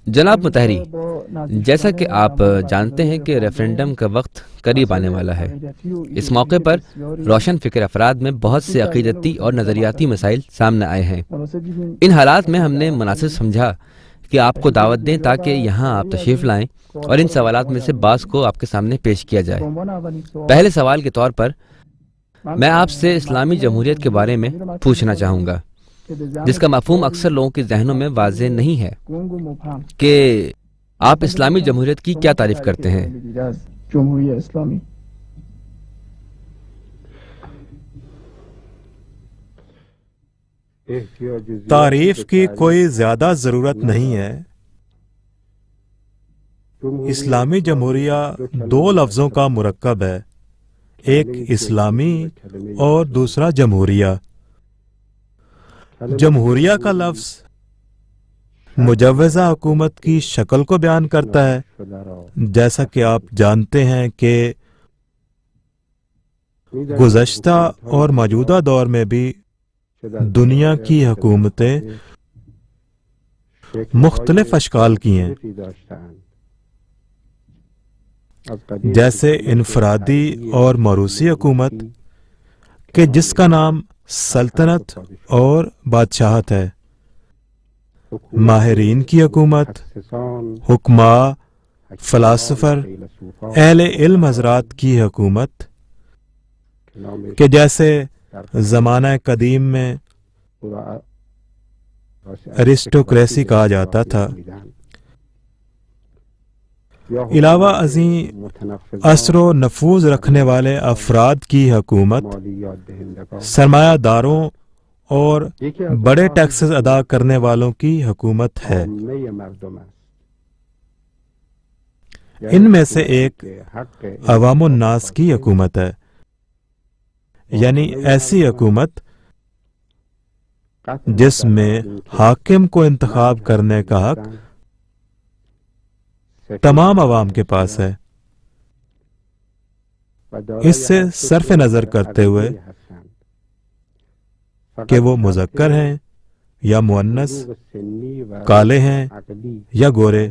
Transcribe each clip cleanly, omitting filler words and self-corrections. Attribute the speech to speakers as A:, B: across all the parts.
A: جناب مطہری، جیسا کہ آپ جانتے ہیں کہ ریفرینڈم کا وقت قریب آنے والا ہے، اس موقع پر روشن فکر افراد میں بہت سے عقیدتی اور نظریاتی مسائل سامنے آئے ہیں۔ ان حالات میں ہم نے مناسب سمجھا کہ آپ کو دعوت دیں تاکہ یہاں آپ تشریف لائیں اور ان سوالات میں سے بعض کو آپ کے سامنے پیش کیا جائے۔ پہلے سوال کے طور پر میں آپ سے اسلامی جمہوریت کے بارے میں پوچھنا چاہوں گا، جس کا مفہوم اکثر لوگوں کے ذہنوں میں واضح نہیں ہے، کہ آپ اسلامی جمہوریت کی کیا تعریف کرتے ہیں؟
B: تعریف کی کوئی زیادہ ضرورت نہیں ہے۔ اسلامی جمہوریہ دو لفظوں کا مرکب ہے، ایک اسلامی اور دوسرا جمہوریہ۔ جمہوریہ کا لفظ مجوزہ حکومت کی شکل کو بیان کرتا ہے، جیسا کہ آپ جانتے ہیں کہ گزشتہ اور موجودہ دور میں بھی دنیا کی حکومتیں مختلف اشکال کی ہیں، جیسے انفرادی اور موروثی حکومت کہ جس کا نام سلطنت اور بادشاہت ہے، ماہرین کی حکومت، حکماء، فلاسفر، اہل علم حضرات کی حکومت کہ جیسے زمانہ قدیم میں ارسٹوکریسی کہا جاتا تھا۔ علاوہ ازیں اثر و نفوذ رکھنے والے افراد کی حکومت، سرمایہ داروں اور بڑے ٹیکسز ادا کرنے والوں کی حکومت ہے۔ ان میں سے ایک عوام الناس کی حکومت ہے، یعنی ایسی حکومت جس میں حاکم کو انتخاب کرنے کا حق تمام عوام کے پاس ہے۔ اس سے صرف نظر کرتے ہوئے کہ وہ مذکر ہیں یا مؤنث، کالے ہیں یا گورے،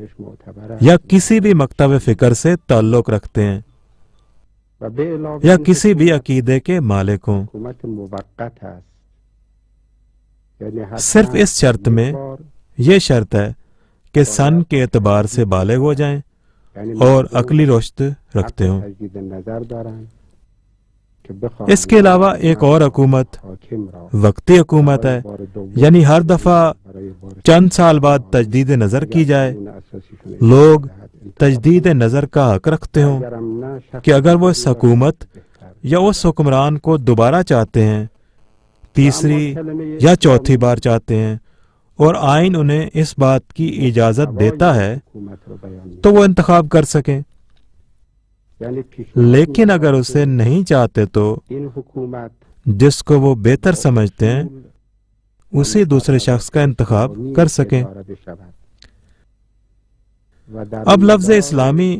B: یا کسی بھی مکتب فکر سے تعلق رکھتے ہیں، یا کسی بھی عقیدے کے مالک ہوں، صرف اس شرط میں، یہ شرط ہے کہ سن کے اعتبار سے بالغ ہو جائیں اور عقلی رشد رکھتے ہوں۔ اس کے علاوہ ایک اور حکومت وقتی حکومت ہے، یعنی ہر دفعہ چند سال بعد تجدید نظر کی جائے، لوگ تجدید نظر کا حق رکھتے ہوں کہ اگر وہ اس حکومت یا اس حکمران کو دوبارہ چاہتے ہیں، تیسری یا چوتھی بار چاہتے ہیں، اور آئین انہیں اس بات کی اجازت دیتا ہے تو وہ انتخاب کر سکیں، لیکن اگر اسے نہیں چاہتے تو جس کو وہ بہتر سمجھتے ہیں اسی دوسرے شخص کا انتخاب کر سکیں۔ اب لفظ اسلامی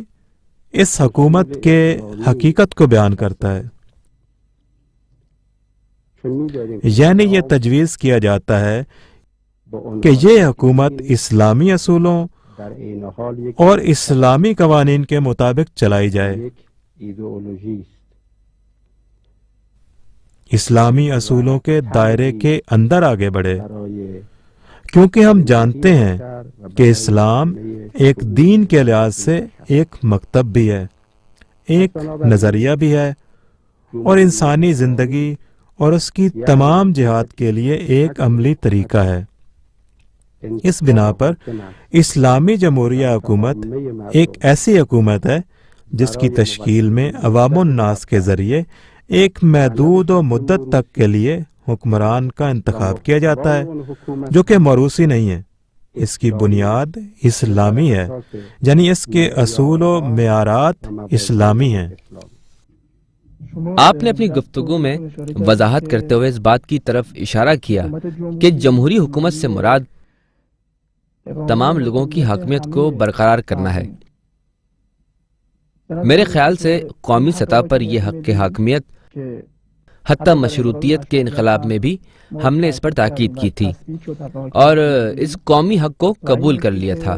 B: اس حکومت کے حقیقت کو بیان کرتا ہے، یعنی یہ تجویز کیا جاتا ہے کہ یہ حکومت اسلامی اصولوں اور اسلامی قوانین کے مطابق چلائی جائے، اسلامی اصولوں کے دائرے کے اندر آگے بڑھے، کیونکہ ہم جانتے ہیں کہ اسلام ایک دین کے لحاظ سے ایک مکتب بھی ہے، ایک نظریہ بھی ہے، اور انسانی زندگی اور اس کی تمام جہات کے لیے ایک عملی طریقہ ہے۔ اس بنا پر اسلامی جمہوریہ حکومت ایک ایسی حکومت ہے جس کی تشکیل میں عوام الناس کے ذریعے ایک محدود و مدت تک کے لیے حکمران کا انتخاب کیا جاتا ہے، جو کہ موروثی نہیں ہے۔ اس کی بنیاد اسلامی ہے، یعنی اس کے اصول و معیارات اسلامی ہیں۔
A: آپ نے اپنی گفتگو میں وضاحت کرتے ہوئے اس بات کی طرف اشارہ کیا کہ جمہوری حکومت سے مراد تمام لوگوں کی حاکمیت کو برقرار کرنا ہے۔ میرے خیال سے قومی سطح پر یہ حق کی حاکمیت، حتیٰ مشروطیت کے انقلاب میں بھی ہم نے اس پر تاکید کی تھی اور اس قومی حق کو قبول کر لیا تھا۔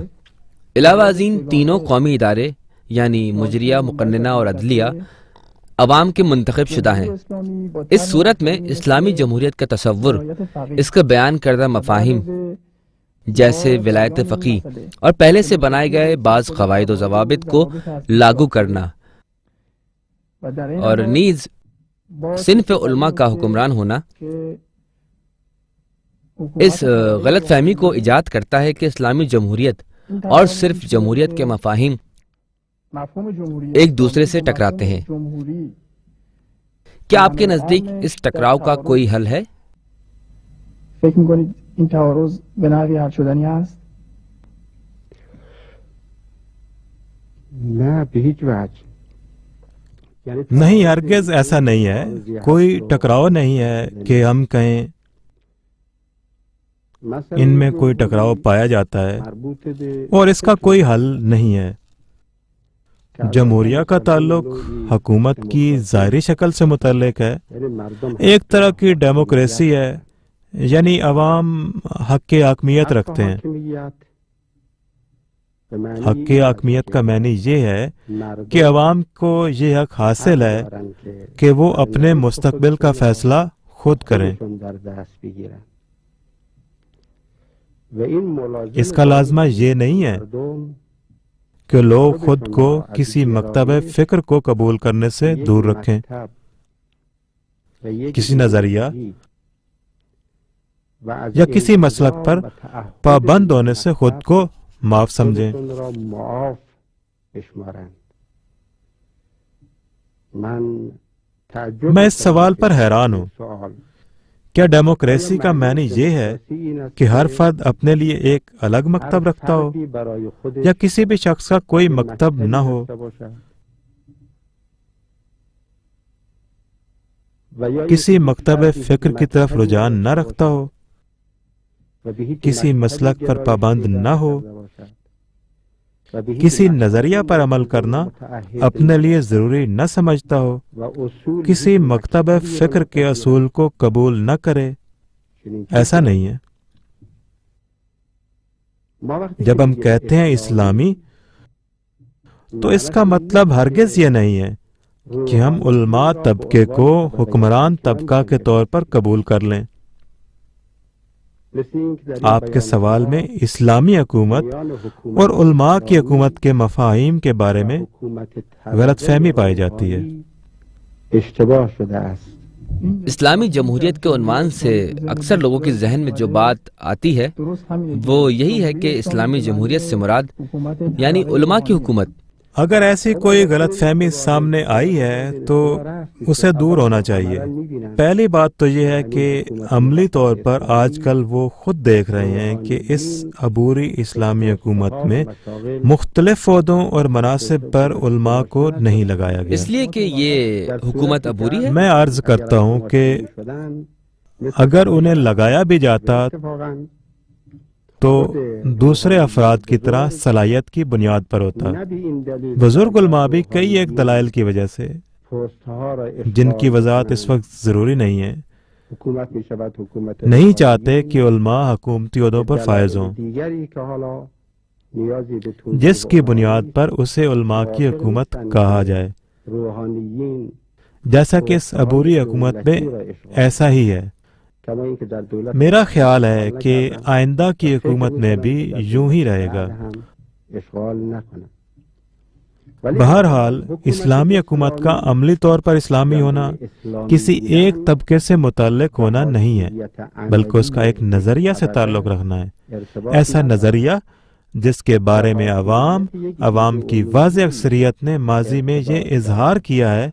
A: علاوہ ازیں تینوں قومی ادارے یعنی مجریہ، مقننہ اور عدلیہ عوام کے منتخب شدہ ہیں۔ اس صورت میں اسلامی جمہوریت کا تصور، اس کا بیان کردہ مفاہیم جیسے ولایت فقیہ اور پہلے سے بنائے گئے بعض قواعد و ضوابط کو لاگو کرنا اور نیز صنف علماء کا حکمران ہونا اس غلط فہمی کو ایجاد کرتا ہے کہ اسلامی جمہوریت اور صرف جمہوریت کے مفاہیم ایک دوسرے سے ٹکراتے ہیں۔ کیا آپ کے نزدیک اس ٹکراؤ کا کوئی حل ہے؟
C: این تعارض به نحوی حل شدنی است؟
D: نه به هیچ وجه.
B: نہیں، ہرگز ایسا نہیں ہے، کوئی ٹکراؤ نہیں ہے کہ ہم کہیں ان میں کوئی ٹکراؤ پایا جاتا ہے اور اس کا کوئی حل نہیں ہے۔ جمہوریہ کا تعلق حکومت کی ظاہری شکل سے متعلق ہے، ایک طرح کی ڈیموکریسی ہے، یعنی عوام حق کی حاکمیت رکھتے ہیں۔ حق کی حاکمیت کا معنی یہ ہے کہ عوام کو یہ حق حاصل ہے کہ وہ اپنے مستقبل کا فیصلہ خود کریں۔ اس کا لازمہ یہ نہیں ہے کہ لوگ خود کو کسی مکتب فکر کو قبول کرنے سے دور رکھیں، کسی نظریہ یا کسی مسلک پر پابند ہونے سے خود کو معاف سمجھیں۔ میں اس سوال پر حیران ہوں، کیا ڈیموکریسی کا معنی یہ ہے کہ ہر فرد اپنے لیے ایک الگ مکتب رکھتا ہو یا کسی بھی شخص کا کوئی مکتب نہ ہو؟ کسی مکتب فکر کی طرف رجحان نہ رکھتا ہو، کسی مسلک پر پابند نہ ہو، کسی نظریہ پر عمل کرنا اپنے لیے ضروری نہ سمجھتا ہو، کسی مکتب فکر کے اصول کو قبول نہ کرے؟ ایسا نہیں ہے۔ جب ہم کہتے ہیں اسلامی، تو اس کا مطلب ہرگز یہ نہیں ہے کہ ہم علماء طبقے کو حکمران طبقہ کے طور پر قبول کر لیں۔ آپ کے سوال میں اسلامی حکومت اور علماء کی حکومت کے مفاہیم کے بارے میں غلط فہمی پائی جاتی ہے۔
A: اسلامی جمہوریت کے عنوان سے اکثر لوگوں کے ذہن میں جو بات آتی ہے وہ یہی ہے کہ اسلامی جمہوریت سے مراد یعنی علماء کی حکومت۔
B: اگر ایسی کوئی غلط فہمی سامنے آئی ہے تو اسے دور ہونا چاہیے۔ پہلی بات تو یہ ہے کہ عملی طور پر آج کل وہ خود دیکھ رہے ہیں کہ اس عبوری اسلامی حکومت میں مختلف عہدوں اور مناصب پر علماء کو نہیں لگایا گیا،
A: اس لیے کہ یہ حکومت عبوری ہے۔
B: میں عرض کرتا ہوں کہ اگر انہیں لگایا بھی جاتا تو دوسرے افراد کی طرح صلاحیت کی بنیاد پر ہوتا۔ بزرگ علماء بھی کئی ایک دلائل کی وجہ سے، جن کی وضاحت اس وقت ضروری نہیں ہے، نہیں چاہتے کہ علماء حکومتی عہدوں پر فائز ہوں، جس کی بنیاد پر اسے علماء کی حکومت کہا جائے، جیسا کہ اس عبوری حکومت میں ایسا ہی ہے۔ میرا خیال ہے کہ آئندہ کی حکومت میں بھی یوں ہی رہے گا۔ بہرحال اسلامی حکومت کا عملی طور پر اسلامی ہونا کسی ایک طبقے سے متعلق ہونا نہیں ہے، بلکہ اس کا ایک نظریہ سے تعلق رکھنا ہے، ایسا نظریہ جس کے بارے میں عوام کی واضح اکثریت نے ماضی میں یہ اظہار کیا ہے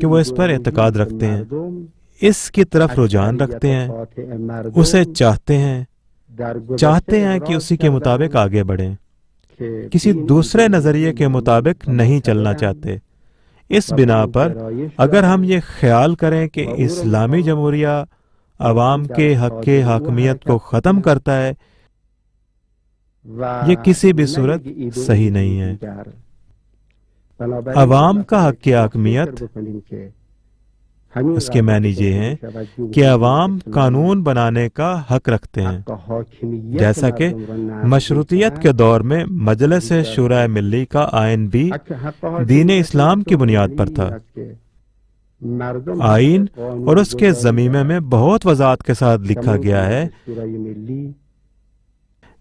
B: کہ وہ اس پر اعتقاد رکھتے ہیں، اس کی طرف رجحان رکھتے ہیں، اسے چاہتے ہیں کہ اسی کے مطابق آگے بڑھیں، کسی دوسرے نظریے کے مطابق نہیں چلنا چاہتے۔ اس بنا پر اگر ہم یہ خیال کریں کہ اسلامی جمہوریہ عوام کے حق کے حاکمیت کو ختم کرتا ہے، یہ کسی بھی صورت صحیح نہیں ہے۔ عوام کا حق کی حاکمیت، اس کے معنی یہ ہیں کہ عوام قانون بنانے کا حق رکھتے ہیں، جیسا کہ مشروطیت کے دور میں مجلس شورائے ملی کا آئین بھی دین اسلام کی بنیاد پر تھا۔ آئین اور اس کے ضمیمے میں بہت وضاحت کے ساتھ لکھا گیا ہے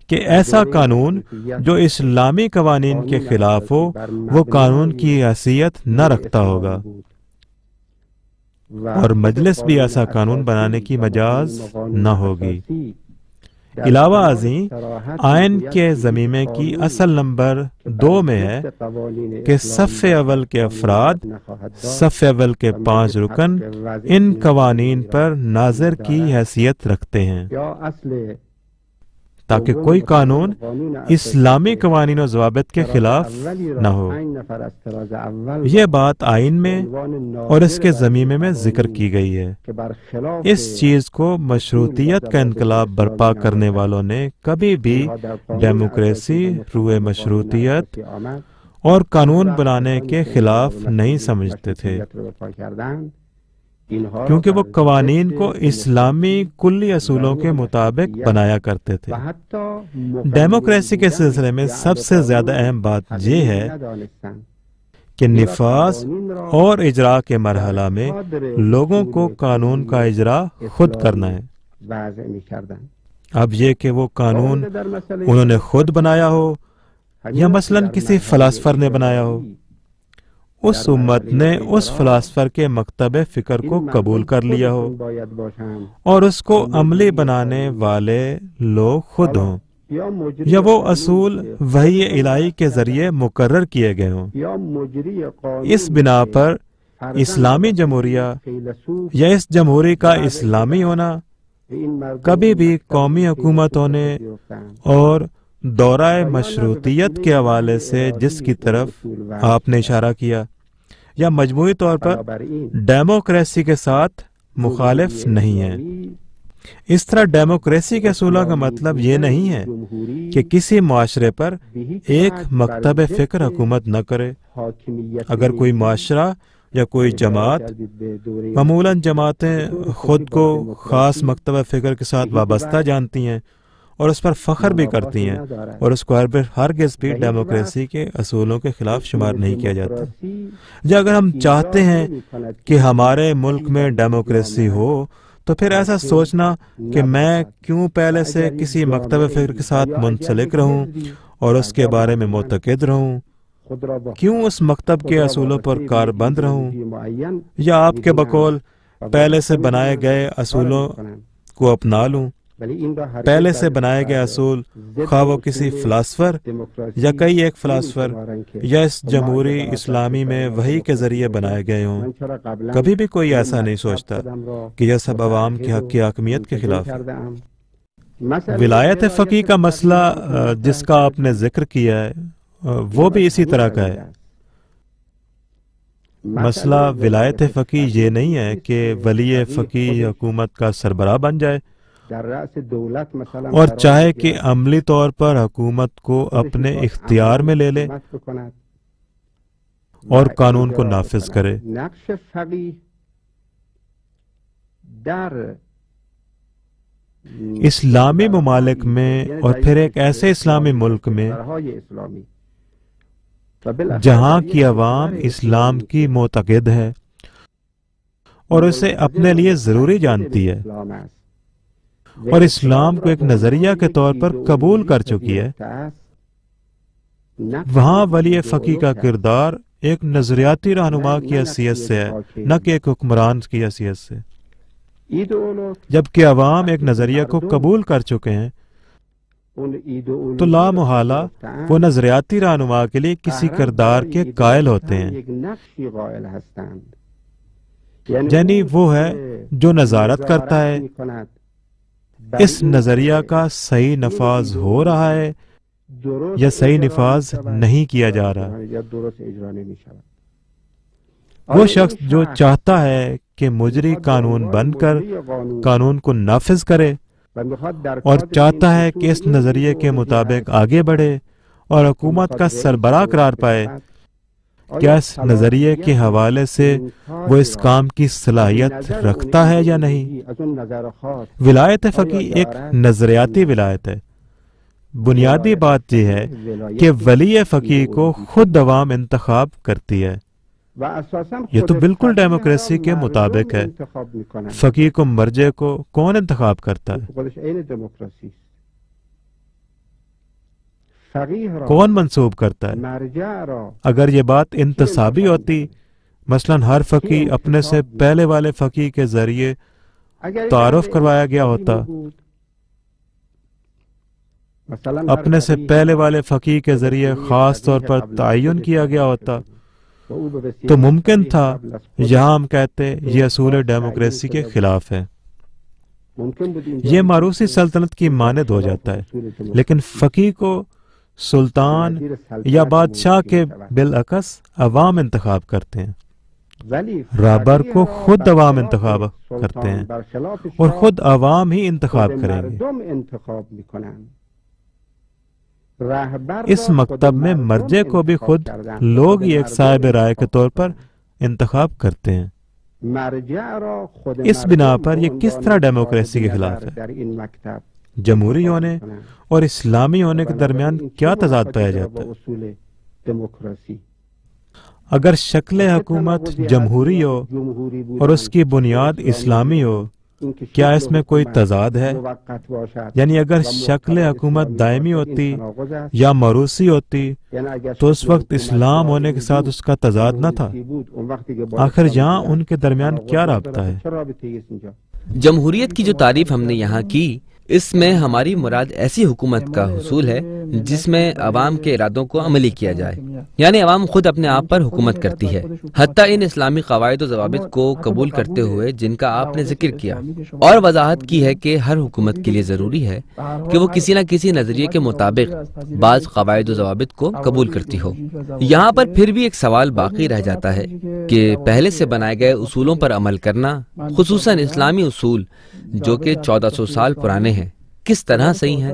B: کہ ایسا قانون جو اسلامی قوانین کے خلاف ہو وہ قانون کی حیثیت نہ رکھتا ہوگا، اور مجلس بھی ایسا قانون بنانے کی مجاز نہ ہوگی۔ علاوہ ازیں آئین کے ضمیمے کی اصل نمبر 2 میں ہے کہ صف اول کے افراد، صف اول کے 5 رکن ان قوانین پر ناظر کی حیثیت رکھتے ہیں، تاکہ کوئی قانون اسلامی قوانین و ضوابط کے خلاف نہ ہو۔ یہ بات آئین میں اور اس کے ضمیمے میں ذکر کی گئی ہے۔ اس چیز کو مشروطیت کا انقلاب برپا کرنے والوں نے کبھی بھی ڈیموکریسی، روح مشروطیت اور قانون بنانے کے خلاف نہیں سمجھتے تھے، کیونکہ وہ قوانین کو اسلامی کلی اصولوں کے مطابق بنایا کرتے تھے۔ ڈیموکریسی کے سلسلے میں سب سے زیادہ اہم بات یہ ہے کہ نفاذ اور اجرا کے مرحلہ میں لوگوں کو قانون کا اجرا خود کرنا ہے۔ اب یہ کہ وہ قانون انہوں نے خود بنایا ہو یا مثلاً کسی فلاسفر نے بنایا ہو، اس امت نے اس فلاسفر کے مکتب فکر کو قبول کر لیا ہو اور اس کو عملی بنانے والے لوگ خود ہوں، یا وہ اصول وحی الہی کے ذریعے مقرر کیے گئے ہوں۔ اس بنا پر اسلامی جمہوریہ یا اس جمہوری کا اسلامی ہونا کبھی بھی قومی حکومتوں نے اور دورہ مشروطیت کے حوالے سے جس کی طرف آپ نے اشارہ کیا، یا مجموعی طور پر ڈیموکریسی کے ساتھ مخالف نہیں ہے۔ اس طرح ڈیموکریسی کے اصولوں کا مطلب یہ نہیں ہے کہ کسی معاشرے پر ایک مکتب فکر حکومت نہ کرے۔ اگر کوئی معاشرہ یا کوئی جماعت، معمولاً جماعتیں خود کو خاص مکتب فکر کے ساتھ وابستہ جانتی ہیں اور اس پر فخر بھی کرتی ہیں، اور اس کو ہرگز بھی ڈیموکریسی کے اصولوں کے خلاف شمار نہیں کیا جاتا۔ یا اگر ہم چاہتے ہیں کہ ہمارے ملک میں ڈیموکریسی ہو تو پھر ایسا سوچنا کہ میں کیوں پہلے سے کسی مکتب فکر کے ساتھ منسلک رہوں اور اس کے بارے میں معتقد رہوں، کیوں اس مکتب کے اصولوں پر کاربند رہوں، یا آپ کے بقول پہلے سے بنائے گئے اصولوں کو اپنا لوں۔ پہلے سے بنائے گئے اصول، خواہ وہ کسی فلاسفر یا کئی ایک فلاسفر یا اس جمہوری اسلامی میں وحی کے ذریعے بنائے گئے ہوں، کبھی بھی کوئی ایسا نہیں سوچتا کہ یہ سب عوام کے حق کی حاکمیت کے خلاف ہے۔ ولایت فقیہ کا مسئلہ جس کا آپ نے ذکر کیا ہے وہ بھی اسی طرح کا ہے۔ مسئلہ ولایت فقیہ یہ نہیں ہے کہ ولی فقیہ حکومت کا سربراہ بن جائے اور چاہے کہ عملی طور پر حکومت کو اپنے اختیار میں لے لے اور قانون کو نافذ کرے۔ اسلامی ممالک میں اور پھر ایک ایسے اسلامی ملک میں جہاں کی عوام اسلام کی معتقد ہے اور اسے اپنے لیے ضروری جانتی ہے اور اسلام کو ایک نظریہ کے طور پر قبول کر چکی ہے، وہاں ولی فقیہ کا کردار ایک نظریاتی رہنما کی حیثیت سے ہے، نہ کہ ایک حکمران کی حیثیت سے۔ جبکہ عوام ایک نظریہ کو قبول کر چکے ہیں تو لا محالہ وہ نظریاتی رہنما کے لیے کسی کردار کے قائل ہوتے ہیں، یعنی وہ ہے جو نظارت کرتا ہے اس نظریہ کا صحیح نفاذ ہو رہا ہے یا صحیح نفاذ نہیں کیا جا رہا۔ وہ شخص جو چاہتا ہے کہ مجری قانون بن کر قانون کو نافذ کرے اور چاہتا ہے کہ اس نظریے کے مطابق آگے بڑھے اور حکومت کا سربراہ قرار پائے، کیا اس نظریے کے حوالے سے وہ اس کام کی صلاحیت رکھتا ہے یا نہیں؟ ولایت فقیہ ایک نظریاتی ولایت ہے۔ بنیادی بات یہ ہے کہ ولی فقیہ کو خود عوام انتخاب کرتی ہے۔ یہ تو بالکل ڈیموکریسی کے مطابق ہے۔ فقیہ کو مرجع کو کون انتخاب کرتا ہے؟ کون منسوب کرتا ہے؟ اگر یہ بات انتصابی ہوتی، مثلا ہر فقیہ اپنے سے پہلے والے فقیہ کے ذریعے تعارف کروایا گیا ہوتا، اپنے سے پہلے والے فقیہ کے ذریعے خاص طور پر تعین کیا گیا ہوتا، تو ممکن تھا یہاں ہم کہتے یہ اصول ڈیموکریسی کے خلاف ہے، یہ موروثی سلطنت کی مانند ہو جاتا ہے۔ لیکن فقیہ کو سلطان یا بادشاہ کے بالعکس عوام انتخاب کرتے ہیں۔ رہبر کو خود عوام انتخاب کرتے ہیں اور خود عوام ہی انتخاب کریں گے۔ اس مکتب میں مرجع کو بھی خود لوگ ہی ایک صاحب رائے کے طور پر انتخاب کرتے ہیں۔ اس بنا پر یہ کس طرح ڈیموکریسی کے خلاف ہے؟ جمہوری ہونے اور اسلامی ہونے کے درمیان کیا تضاد پایا جاتا ہے؟ اگر شکل حکومت جمہوری ہو اور اس کی بنیاد اسلامی ہو، کیا اس میں کوئی تضاد ہے؟ یعنی اگر شکل حکومت دائمی ہوتی یا موروثی ہوتی تو اس وقت اسلام ہونے کے ساتھ اس کا تضاد نہ تھا۔ آخر یہاں ان کے درمیان کیا رابطہ ہے؟
A: جمہوریت کی جو تعریف ہم نے یہاں کی، اس میں ہماری مراد ایسی حکومت کا حصول ہے جس میں عوام کے ارادوں کو عملی کیا جائے، یعنی عوام خود اپنے آپ پر حکومت کرتی ہے، حتیٰ ان اسلامی قواعد و ضوابط کو قبول کرتے ہوئے جن کا آپ نے ذکر کیا اور وضاحت کی ہے کہ ہر حکومت کے لیے ضروری ہے کہ وہ کسی نہ کسی نظریے کے مطابق بعض قواعد و ضوابط کو قبول کرتی ہو۔ یہاں پر پھر بھی ایک سوال باقی رہ جاتا ہے کہ پہلے سے بنائے گئے اصولوں پر عمل کرنا، خصوصاً اسلامی اصول جو کہ 1400 سال پرانے ہیں، کس طرح صحیح ہیں،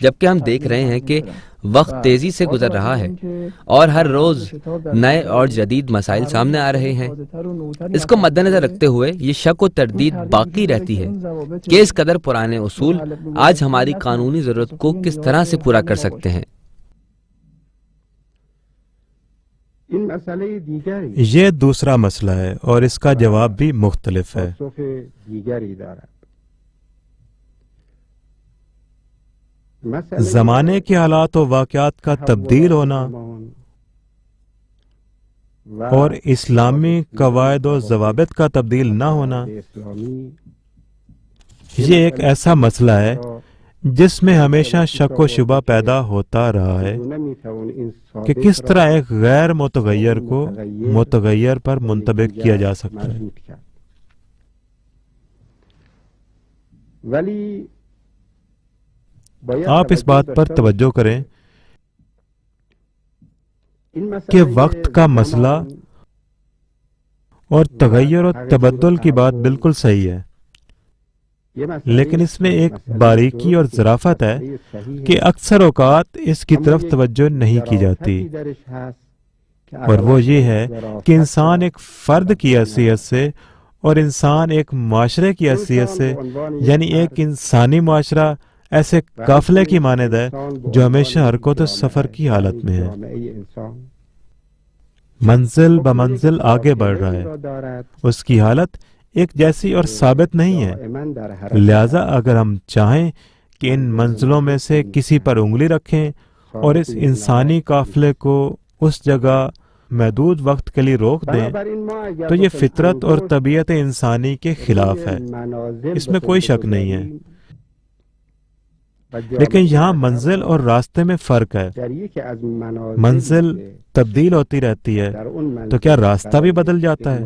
A: جبکہ ہم دیکھ رہے ہیں کہ وقت تیزی سے گزر رہا ہے اور ہر روز نئے اور جدید مسائل سامنے آ رہے ہیں۔ اس کو مد نظر رکھتے ہوئے یہ شک و تردید باقی رہتی ہے کہ اس قدر پرانے اصول آج ہماری قانونی ضرورت کو کس طرح سے پورا کر سکتے ہیں۔
B: یہ دوسرا مسئلہ ہے اور اس کا جواب بھی مختلف ہے۔ زمانے کے حالات و واقعات کا تبدیل ہونا اور اسلامی قواعد و ضوابط کا تبدیل نہ ہونا، یہ ایک ایسا مسئلہ ہے جس میں ہمیشہ شک و شبہ پیدا ہوتا رہا ہے کہ کس طرح ایک غیر متغیر کو متغیر پر منطبق کیا جا سکتا ہے۔ آپ اس بات پر توجہ کریں کہ وقت کا مسئلہ اور تغیر و تبدل کی بات بالکل صحیح ہے، لیکن اس میں ایک باریکی اور ظرافت ہے کہ اکثر اوقات اس کی طرف توجہ نہیں کی جاتی، اور وہ یہ ہے کہ انسان ایک فرد کی حیثیت سے اور انسان ایک معاشرے کی حیثیت سے، یعنی ایک انسانی معاشرہ ایسے قافلے کی مانند ہے جو ہمیشہ حرکت و سفر کی حالت میں ہے، منزل بمنزل آگے بڑھ رہا ہے، اس کی حالت ایک جیسی اور ثابت نہیں ہے۔ لہذا اگر ہم چاہیں کہ ان منزلوں میں سے کسی پر انگلی رکھیں اور اس انسانی قافلے کو اس جگہ محدود وقت کے لیے روک دیں تو یہ فطرت اور طبیعت انسانی کے خلاف ہے، اس میں کوئی شک نہیں ہے۔ لیکن یہاں منزل اور راستے میں فرق ہے، منزل تبدیل ہوتی رہتی ہے تو کیا راستہ بھی بدل جاتا ہے؟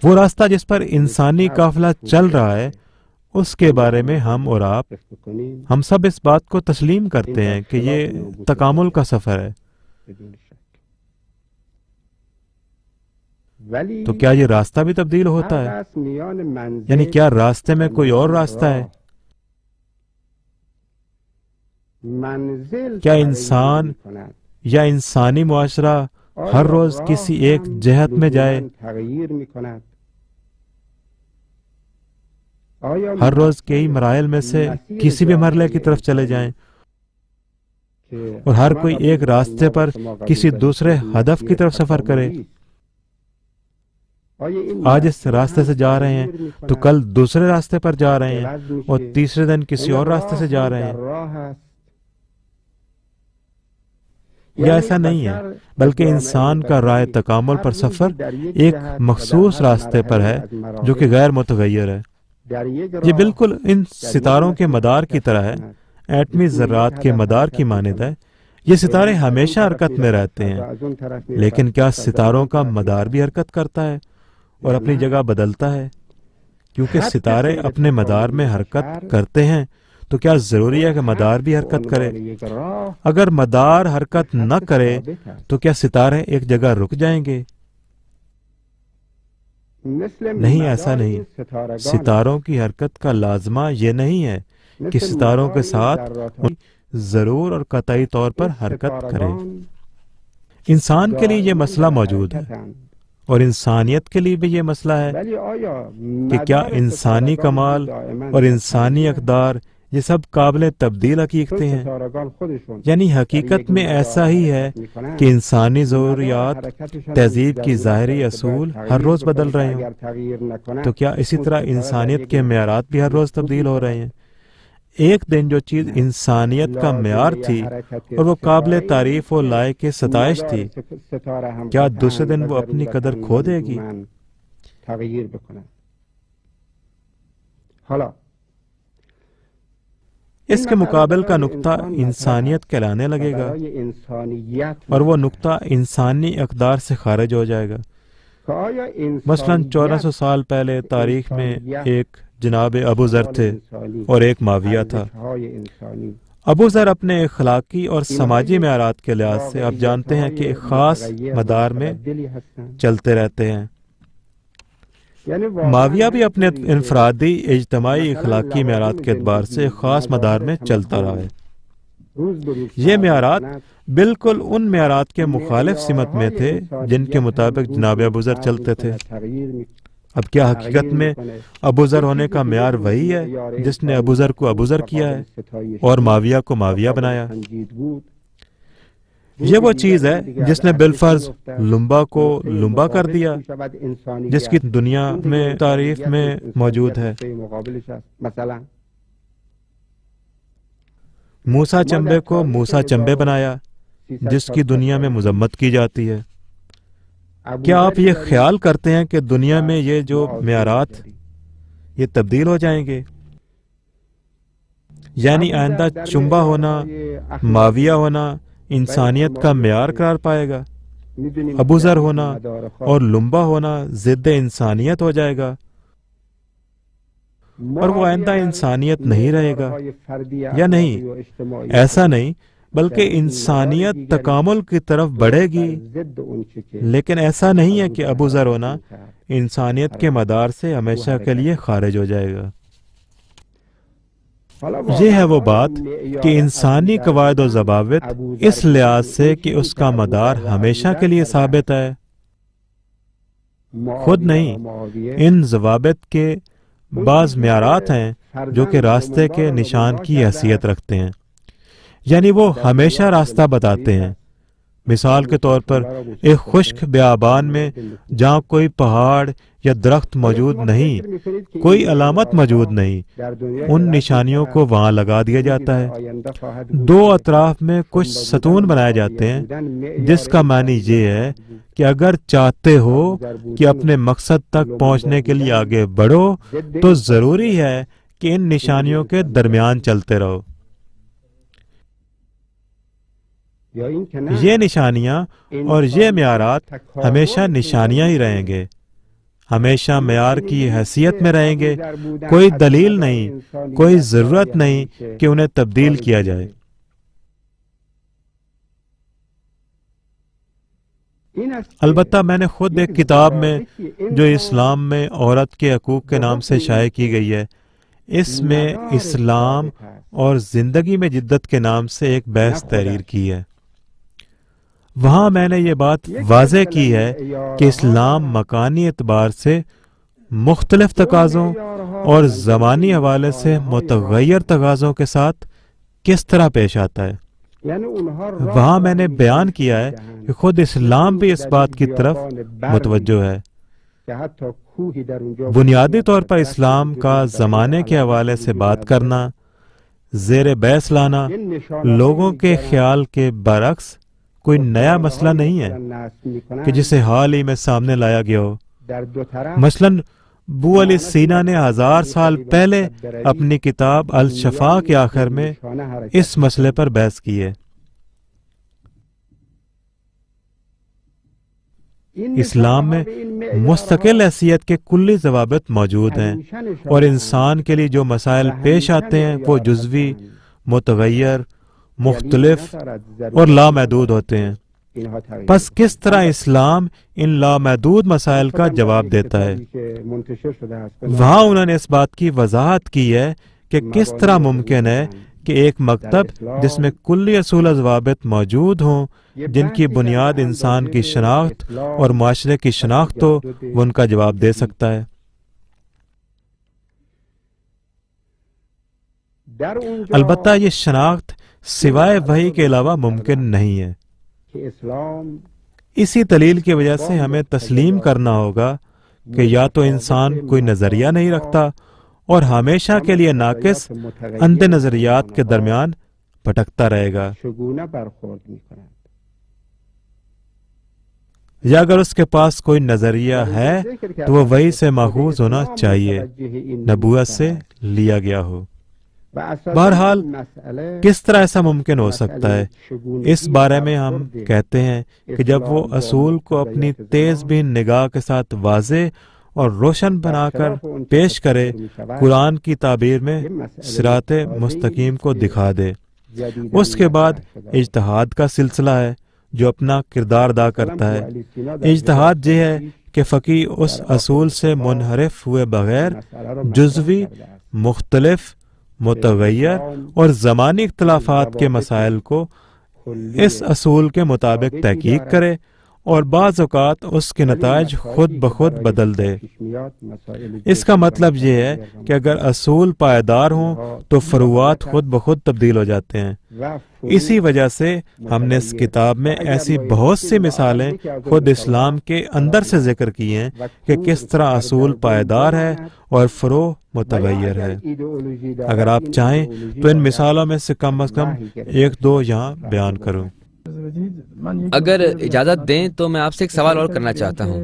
B: وہ راستہ جس پر انسانی قافلہ چل رہا ہے، اس کے بارے میں ہم اور آپ، ہم سب اس بات کو تسلیم کرتے ہیں کہ یہ تکامل کا سفر ہے۔ تو کیا یہ راستہ بھی تبدیل ہوتا ہے؟ یعنی کیا راستے میں کوئی اور راستہ ہے؟ کیا انسان یا انسانی معاشرہ ہر روز کسی ایک جہت میں جائے؟ ہر روز کئی مراحل میں سے کسی بھی مرحلے کی طرف چلے جائیں اور ہر کوئی ایک راستے پر کسی دوسرے ہدف کی طرف سفر کرے؟ آج اس راستے سے جا رہے ہیں تو کل دوسرے راستے پر جا رہے ہیں اور تیسرے دن کسی اور راستے سے جا رہے ہیں۔ یہ ایسا نہیں ہے، بلکہ انسان کا راہ تکامل پر سفر ایک مخصوص راستے پر ہے جو کہ غیر متغیر ہے۔ یہ بالکل ان ستاروں کے مدار کی طرح ہے، ایٹمی ذرات کے مدار کی مانند ہے۔ یہ ستارے ہمیشہ حرکت میں رہتے ہیں، لیکن کیا ستاروں کا مدار بھی حرکت کرتا ہے اور اپنی جگہ بدلتا ہے؟ کیونکہ ستارے اپنے مدار میں حرکت کرتے ہیں تو کیا ضروری ہے کہ مدار بھی حرکت کرے؟ اگر مدار حرکت نہ کرے تو کیا ستارے ایک جگہ رک جائیں گے؟ نہیں، ایسا نہیں۔ ستاروں کی حرکت کا لازمہ یہ نہیں ہے کہ ستاروں کے ساتھ ضرور اور قطعی طور پر حرکت کرے۔ انسان کے لیے یہ مسئلہ موجود ہے اور انسانیت کے لیے بھی یہ مسئلہ ہے کہ کیا انسانی کمال اور انسانی اقدار یہ سب قابل تبدیل حقیقتیں ہیں؟ یعنی حقیقت میں ایسا ہی ہے کہ انسانی ضروریات، تہذیب کی ظاہری اصول ہر روز بدل رہے ہیں، تو کیا اسی طرح انسانیت کے معیارات بھی ہر روز تبدیل ہو رہے ہیں؟ ایک دن جو چیز انسانیت کا معیار تھی اور وہ قابل تعریف و لائق ستائش تھی، کیا دوسرے دن وہ اپنی قدر کھو دے گی؟ اس کے مقابل کا نقطہ انسانیت کہلانے لگے گا اور وہ نقطہ انسانی اقدار سے خارج ہو جائے گا۔ مثلا 1400 سال پہلے تاریخ میں ایک جناب ابو ذر تھے اور ایک معاویہ تھا۔ ابو ذر اپنے اخلاقی اور سماجی معیارات کے لحاظ سے آپ جانتے ہیں کہ ایک خاص مدار میں چلتے رہتے ہیں۔ معاویہ بھی اپنے انفرادی اجتماعی اخلاقی معیارات کے اعتبار سے ایک خاص مدار میں چلتا رہا ہے۔ یہ معیارات بالکل ان معیارات کے مخالف سمت میں تھے جن کے مطابق جناب ابو ذر چلتے تھے۔ اب کیا حقیقت میں ابو ذر ہونے کا معیار وہی ہے جس نے ابو ذر کو ابو ذر کیا ہے اور معاویہ کو معاویہ بنایا؟ یہ وہ چیز ہے جس نے بالفرض لمبا کو لمبا کر دیا، جس کی دنیا میں تعریف میں موجود ہے۔ موسیٰ چمبے کو موسیٰ چمبے بنایا، جس کی دنیا میں مذمت کی جاتی ہے۔ کیا آپ یہ خیال کرتے ہیں کہ دنیا میں یہ جو معیارات یہ تبدیل ہو جائیں گے؟ یعنی آئندہ چمبا ہونا، معاویہ ہونا انسانیت کا معیار قرار پائے گا، ابو ذر ہونا اور لمبا ہونا ضد انسانیت ہو جائے گا، اور وہ آئندہ انسانیت نہیں رہے گا؟ یا نہیں، ایسا نہیں، بلکہ انسانیت تکامل کی طرف بڑھے گی۔ لیکن ایسا نہیں ہے کہ ابو ذر ہونا انسانیت کے مدار سے ہمیشہ کے لیے خارج ہو جائے گا۔ یہ ہے وہ بات کہ انسانی قواعد و ضوابط اس لحاظ سے کہ اس کا مدار ہمیشہ کے لیے ثابت ہے، خود نہیں، ان ضوابط کے بعض معیارات ہیں جو کہ راستے کے نشان کی حیثیت رکھتے ہیں، یعنی وہ ہمیشہ راستہ بتاتے ہیں۔ مثال کے طور پر ایک خشک بیابان میں جہاں کوئی پہاڑ یا درخت موجود نہیں، کوئی علامت موجود نہیں، ان نشانیوں کو وہاں لگا دیا جاتا ہے۔ دو اطراف میں کچھ ستون بنائے جاتے ہیں، جس کا معنی یہ ہے کہ اگر چاہتے ہو کہ اپنے مقصد تک پہنچنے کے لیے آگے بڑھو تو ضروری ہے کہ ان نشانیوں کے درمیان چلتے رہو۔ یہ نشانیاں اور یہ معیارات ہمیشہ نشانیاں ہی رہیں گے، ہمیشہ معیار کی حیثیت میں رہیں گے۔ کوئی دلیل نہیں، کوئی ضرورت نہیں کہ انہیں تبدیل کیا جائے۔ البتہ میں نے خود ایک کتاب میں جو اسلام میں عورت کے حقوق کے نام سے شائع کی گئی ہے، اس میں اسلام اور زندگی میں جدت کے نام سے ایک بحث تحریر کی ہے۔ وہاں میں نے یہ بات واضح کی ہے کہ اسلام مکانی اعتبار سے مختلف تقاضوں اور زمانی حوالے سے متغیر تقاضوں کے ساتھ کس طرح پیش آتا ہے۔ وہاں میں نے بیان کیا ہے کہ خود اسلام بھی اس بات کی طرف متوجہ ہے۔ بنیادی طور پر اسلام کا زمانے کے حوالے سے بات کرنا، زیر بحث لانا، لوگوں کے خیال کے برعکس کوئی نیا مسئلہ نہیں ہے کہ جسے حال ہی میں سامنے لایا گیا ہو۔ مثلاً ابو علی سینا نے 1000 سال پہلے اپنی کتاب الشفاء کے آخر میں اس مسئلے پر بحث کی ہے۔ اسلام میں مستقل حیثیت کے کلی ضوابط موجود ہیں، اور انسان کے لیے جو مسائل پیش آتے ہیں وہ جزوی، متغیر، مختلف اور لامحدود ہوتے ہیں۔ پس کس طرح اسلام ان لامحدود مسائل کا جواب دیتا ہے؟ وہاں انہوں نے اس بات کی وضاحت کی ہے کہ کس طرح ممکن ہے کہ ایک مکتب جس میں کلی اصول و ضوابط موجود ہوں، جن کی بنیاد انسان کی شناخت اور معاشرے کی شناخت ہو، وہ ان کا جواب دے سکتا ہے۔ البتہ یہ شناخت سوائے وحی کے علاوہ ممکن نہیں ہے۔ اسی دلیل کی وجہ سے ہمیں تسلیم کرنا ہوگا کہ یا تو انسان کوئی نظریہ نہیں رکھتا اور ہمیشہ کے لیے ناقص اندھے نظریات کے درمیان بھٹکتا رہے گا، یا اگر اس کے پاس کوئی نظریہ ہے تو وہ وحی سے ماخوذ ہونا چاہیے، نبوت سے لیا گیا ہو۔ بہرحال کس طرح ایسا ممکن ہو سکتا ہے؟ اس بارے میں ہم کہتے ہیں کہ جب وہ اصول کو اپنی تیز بین نگاہ کے ساتھ واضح اور روشن بنا کر پیش کرے، قرآن کی تعبیر میں صراط مستقیم کو دکھا دے۔ اس کے بعد اجتہاد کا سلسلہ ہے جو اپنا کردار ادا کرتا ہے۔ اجتہاد یہ ہے کہ فقیہ اس اصول سے منحرف ہوئے بغیر جزوی، مختلف، متغیر اور زمانی اختلافات کے مسائل کو اس اصول کے مطابق تحقیق کرے اور بعض اوقات اس کے نتائج خود بخود بدل دے۔ اس کا مطلب یہ ہے کہ اگر اصول پائیدار ہوں تو فروعات خود بخود تبدیل ہو جاتے ہیں۔ اسی وجہ سے ہم نے اس کتاب میں ایسی بہت سی مثالیں خود اسلام کے اندر سے ذکر کی ہیں کہ کس طرح اصول پائیدار ہے اور فروع متغیر ہے۔ اگر آپ چاہیں تو ان مثالوں میں سے کم از کم ایک دو یہاں بیان کروں۔
A: اگر اجازت دیں تو میں آپ سے ایک سوال اور کرنا چاہتا ہوں۔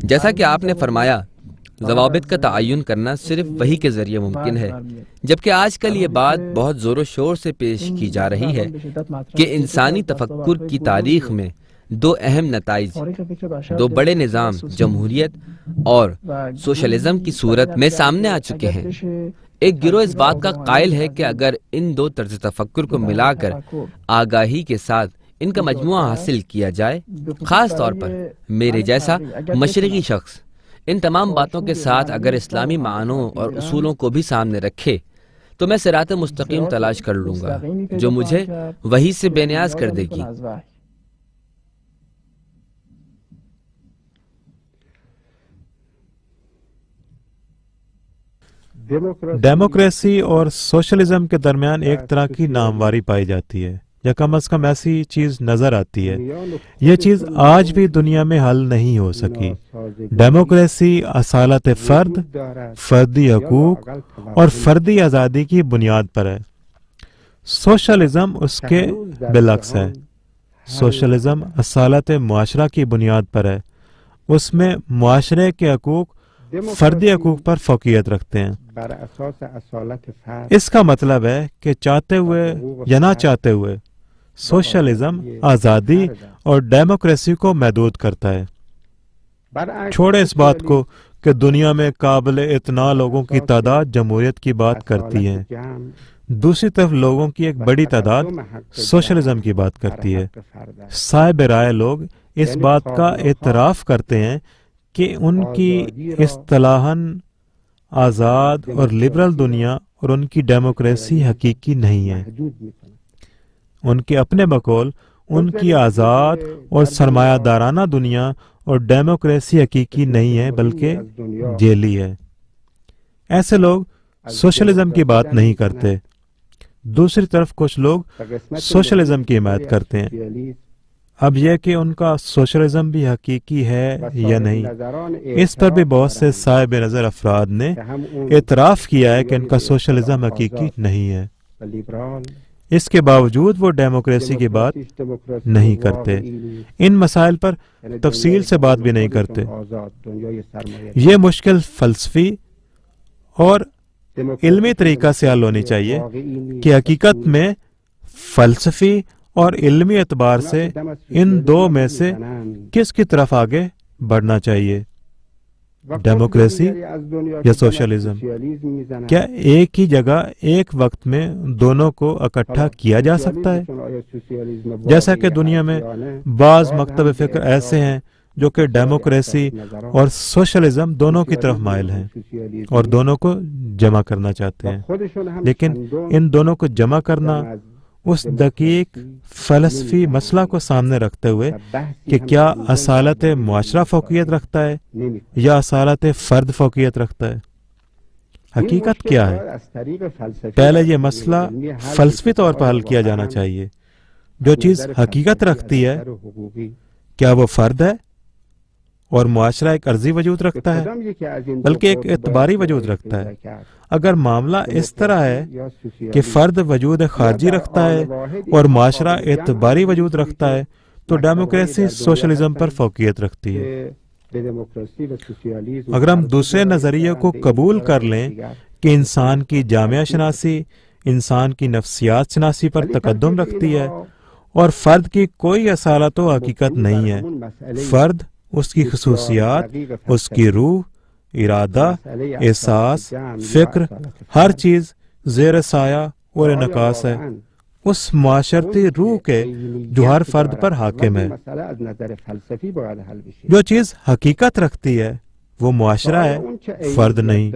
A: جیسا کہ آپ نے فرمایا ضوابط کا تعین کرنا صرف وحی کے ذریعے ممکن ہے، جبکہ آج کل یہ بات بہت زور و شور سے پیش کی جا رہی ہے کہ انسانی تفکر کی تاریخ میں دو اہم نتائج، دو بڑے نظام جمہوریت اور سوشلزم کی صورت میں سامنے آ چکے ہیں۔ ایک گروہ اس بات کا قائل ہے کہ اگر ان دو طرز تفکر کو ملا کر آگاہی کے ساتھ ان کا مجموعہ حاصل کیا جائے، خاص طور پر میرے جیسا مشرقی شخص ان تمام باتوں کے ساتھ اگر اسلامی معنوں اور اصولوں کو بھی سامنے رکھے تو میں صراط مستقیم تلاش کر لوں گا جو مجھے وحی سے بے نیاز کر دے گی۔
B: ڈیموکریسی اور سوشلزم کے درمیان ایک طرح کی نامواری پائی جاتی ہے، یا کم از کم ایسی چیز نظر آتی ہے۔ یہ چیز آج بھی دنیا میں حل نہیں ہو سکی۔ ڈیموکریسی اصالت فرد، فردی حقوق اور فردی آزادی کی بنیاد پر ہے۔ سوشلزم اس کے بالعکس ہے۔ سوشلزم اصالت معاشرہ کی بنیاد پر ہے۔ اس میں معاشرے کے حقوق فردی حقوق پر فوقیت رکھتے ہیں۔ اس کا مطلب ہے کہ چاہتے ہوئے یا نہ چاہتے ہوئے سوشلزم آزادی اور ڈیموکریسی کو محدود کرتا ہے۔ چھوڑے اس بات کو کہ دنیا میں قابل اعتنا لوگوں کی تعداد جمہوریت کی بات کرتی ہے، دوسری طرف لوگوں کی ایک بڑی تعداد سوشلزم کی بات کرتی ہے۔ صاحب رائے لوگ اس بات کا اعتراف کرتے ہیں کہ ان کی اصطلاحاً آزاد اور لبرل دنیا اور ان کی ڈیموکریسی حقیقی نہیں ہے۔ ان کے اپنے بقول ان کی آزاد اور سرمایہ دارانہ دنیا اور ڈیموکریسی حقیقی نہیں ہے بلکہ جیلی ہے۔ ایسے لوگ سوشلزم کی بات نہیں کرتے۔ دوسری طرف کچھ لوگ سوشلزم کی حمایت کرتے ہیں۔ اب یہ کہ ان کا سوشلزم بھی حقیقی ہے یا نہیں، اس پر بھی بہت سے صاحب نظر افراد نے اعتراف کیا ہے کہ ان کا سوشلزم حقیقی نہیں ہے۔ اس کے باوجود وہ ڈیموکریسی کی بات نہیں کرتے، ان مسائل پر تفصیل سے بات بھی نہیں کرتے۔ یہ مشکل فلسفی اور علمی طریقہ سے حل ہونی چاہیے کہ حقیقت میں فلسفی اور علمی اعتبار سے ان دو میں سے کس کی طرف آگے بڑھنا چاہیے، ڈیموکریسی یا سوشلزم؟ کیا ایک ہی جگہ ایک وقت میں دونوں کو اکٹھا کیا جا سکتا ہے؟ جیسا کہ دنیا میں بعض مکتب فکر ایسے ہیں جو کہ ڈیموکریسی اور سوشلزم دونوں کی طرف مائل ہیں اور دونوں کو جمع کرنا چاہتے ہیں، لیکن ان دونوں کو جمع کرنا اس دقیق فلسفی مسئلہ کو سامنے رکھتے ہوئے کہ کیا اصالت معاشرہ فوقیت رکھتا ہے یا اصالت فرد فوقیت رکھتا ہے؟ حقیقت کیا ہے؟ پہلے یہ مسئلہ فلسفی طور پر حل کیا جانا چاہیے۔ جو چیز حقیقت رکھتی ہے کیا وہ فرد ہے اور معاشرہ ایک عرضی وجود رکھتا ہے بلکہ ایک اعتباری وجود رکھتا ہے؟ اگر معاملہ اس طرح ہے کہ فرد وجود خارجی رکھتا ہے اور معاشرہ اعتباری وجود رکھتا ہے تو ڈیموکریسی سوشلزم پر فوقیت رکھتی ہے۔ اگر ہم دوسرے نظریے کو قبول کر لیں کہ انسان کی جامعہ شناسی انسان کی نفسیات شناسی پر تقدم رکھتی ہے اور فرد کی کوئی اصالت و حقیقت نہیں ہے، فرد، اس کی خصوصیات، اس کی روح، ارادہ، احساس، فکر، ہر چیز زیر سایہ اور انعکاس ہے اس معاشرتی روح کے جو ہر فرد پر حاکم ہے۔ جو چیز حقیقت رکھتی ہے وہ معاشرہ ہے، فرد نہیں۔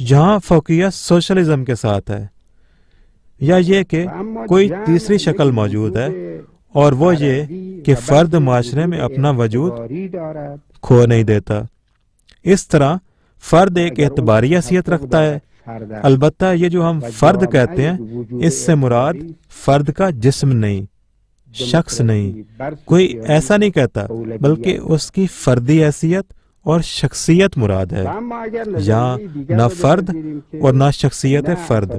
B: جہاں فوقیت سوشلزم کے ساتھ ہے، یا یہ کہ کوئی تیسری شکل موجود ہے اور وہ یہ کہ فرد معاشرے میں اپنا وجود کھو نہیں دیتا۔ اس طرح فرد ایک اعتباری حیثیت رکھتا ہے۔ البتہ یہ جو ہم فرد کہتے ہیں اس سے مراد فرد کا جسم نہیں، شخص نہیں، کوئی ایسا نہیں کہتا، بلکہ اس کی فردی حیثیت اور شخصیت مراد ہے۔ یہاں نہ فرد اور نہ شخصیت فرد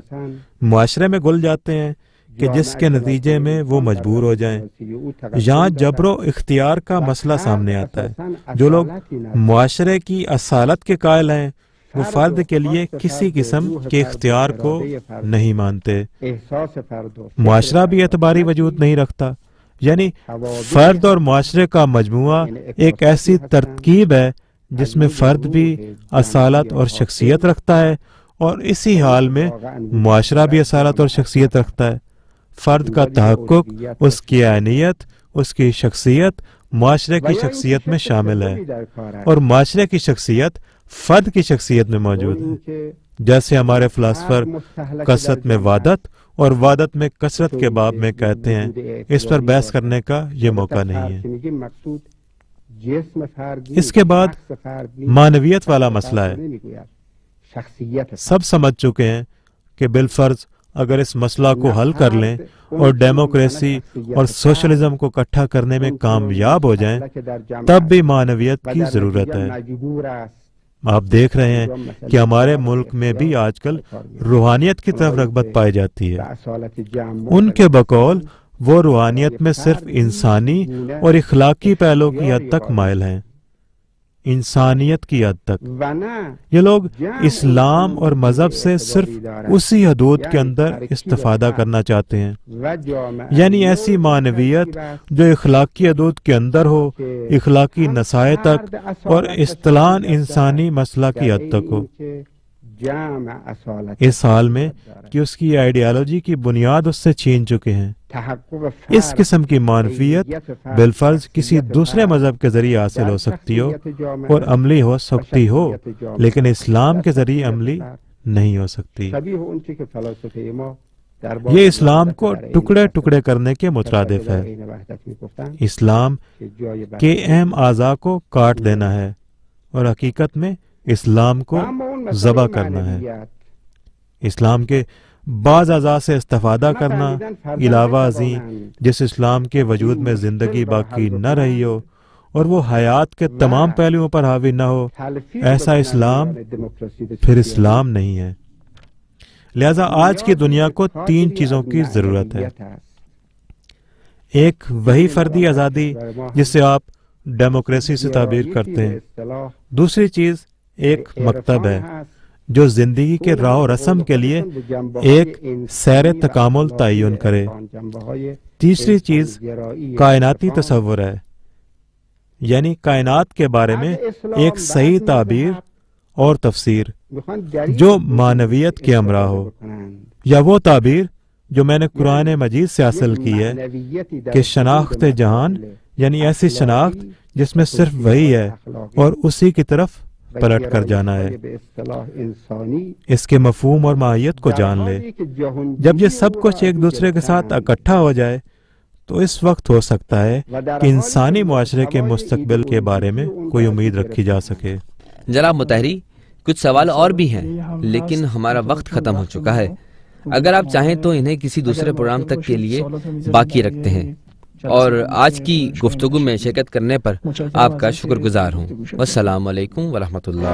B: معاشرے میں گل جاتے ہیں کہ جس کے نتیجے میں وہ مجبور ہو جائیں۔ یہاں جبر و اختیار کا مسئلہ سامنے آتا ہے۔ جو لوگ معاشرے کی اصالت کے قائل ہیں وہ فرد کے لیے کسی قسم کے اختیار کو نہیں مانتے۔ معاشرہ بھی اعتباری وجود نہیں رکھتا، یعنی فرد اور معاشرے کا مجموعہ ایک ایسی ترکیب ہے جس میں فرد بھی اصالت اور شخصیت رکھتا ہے اور اسی حال میں معاشرہ بھی اصالت اور شخصیت رکھتا ہے۔ فرد کا تحقق، اس کی عینیت، اس کی شخصیت معاشرے کی شخصیت میں شامل ہے اور معاشرے کی شخصیت فرد کی شخصیت میں موجود ہے۔ جیسے ہمارے فلاسفر کثرت میں وحدت اور وحدت میں کثرت کے باب میں کہتے ہیں، اس پر بحث کرنے کا یہ موقع نہیں ہے۔ اس کے بعد معنویت والا مسئلہ ہے۔ سب سمجھ چکے ہیں کہ بالفرض اگر اس مسئلہ کو حل کر لیں اور ڈیموکریسی اور سوشلزم کو اکٹھا کرنے میں کامیاب ہو جائیں تب بھی معنویت کی ضرورت ہے۔ آپ دیکھ رہے ہیں کہ ہمارے ملک میں بھی آج کل روحانیت کی طرف رغبت پائی جاتی ہے۔ ان کے بقول وہ روحانیت میں صرف انسانی اور اخلاقی پہلو کی حد تک مائل ہیں۔ انسانیت کی حد تک۔ یہ لوگ اسلام اور مذہب سے صرف اسی حدود کے اندر استفادہ کرنا چاہتے ہیں، یعنی ایسی معنویت جو اخلاقی حدود کے اندر ہو، اخلاقی نصائح تک اور اصطلاحاً انسانی مسئلہ کی حد تک ہو، اس حال میں کہ اس کی آئیڈیالوجی کی بنیاد اس سے چھین چکے ہیں۔ اس قسم کی معنویت بالفرض کسی دوسرے مذہب کے ذریعے حاصل ہو سکتی ہو اور عملی ہو سکتی ہو، لیکن اسلام کے ذریعے عملی نہیں ہو سکتی۔ یہ اسلام کو ٹکڑے ٹکڑے کرنے کے مترادف ہے۔ اسلام کے اہم اعضاء کو کاٹ دینا ہے اور حقیقت میں اسلام کو ذبح کرنا ہے۔ اسلام کے بعض اعضاء سے استفادہ کرنا، علاوہ ازیں جس اسلام کے وجود میں زندگی باقی نہ رہی ہو اور وہ حیات کے تمام پہلوؤں پر حاوی نہ ہو، ایسا اسلام پھر اسلام نہیں ہے۔ لہذا آج کی دنیا کو 3 چیزوں کی ضرورت ہے۔ ایک وہی فردی آزادی جس سے آپ ڈیموکریسی سے تعبیر کرتے ہیں۔ دوسری چیز ایک مکتب ہے جو زندگی کے راہ و رسم کے لیے ایک سیر تکامل تعین کرے۔ تیسری چیز کائناتی تصور ہے، یعنی کائنات کے بارے میں ایک صحیح تعبیر اور تفسیر جو معنویت کے ہمراہ ہو، یا وہ تعبیر جو میں نے قرآن مجید سے حاصل کی ہے کہ شناخت جہان، یعنی ایسی شناخت جس میں صرف وہی ہے اور اسی کی طرف پلٹ کر جانا ہے، اس کے مفہوم اور ماہیت کو جان لے۔ جب یہ سب کچھ ایک دوسرے کے ساتھ اکٹھا ہو جائے تو اس وقت ہو سکتا ہے کہ انسانی معاشرے کے مستقبل کے بارے میں کوئی امید رکھی جا سکے۔
A: جناب مطہری، کچھ سوال اور بھی ہیں لیکن ہمارا وقت ختم ہو چکا ہے۔ اگر آپ چاہیں تو انہیں کسی دوسرے پروگرام تک کے لیے باقی رکھتے ہیں، اور آج کی گفتگو میں شرکت کرنے پر آپ کا شکر گزار ہوں۔ والسلام علیکم ورحمۃ اللہ۔